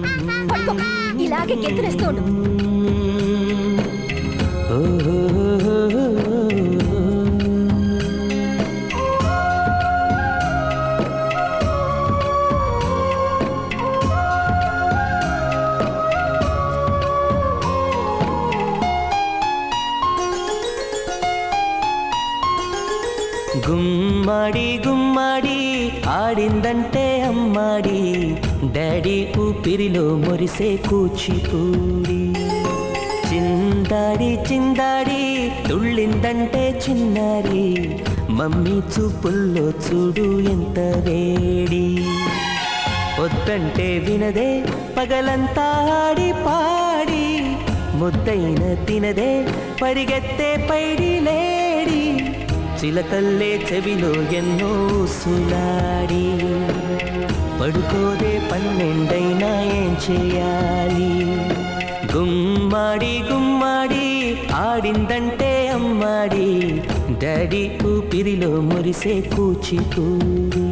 పడుకో, ఇలాగే గెంతులేస్తూ ఉండు. గుమ్మడి గుమ్మడి ఆడిందంటే అమ్మాడి, డాడీ ఊపిరిలో మురిసే కూచిపూడి. చిందాడి చిందాడి తుళ్ళిందంటే చిన్నారి, మమ్మీ చూపుల్లో చూడు ఎంత వేడి. వద్దంటే వినదే పగలంతా ఆడి పాడి, ముద్దైన తినదే పరిగెత్తే పైడి లేడి. చిలకల్లే చెవిలో ఎన్నో సులాడి, పడుకోదే 12 ఏం చేయాలి. గుమ్మాడి గుమ్మాడి ఆడిందంటే అమ్మాడి, డాడీ ఊపిరిలో మురిసే కూచిపూడి.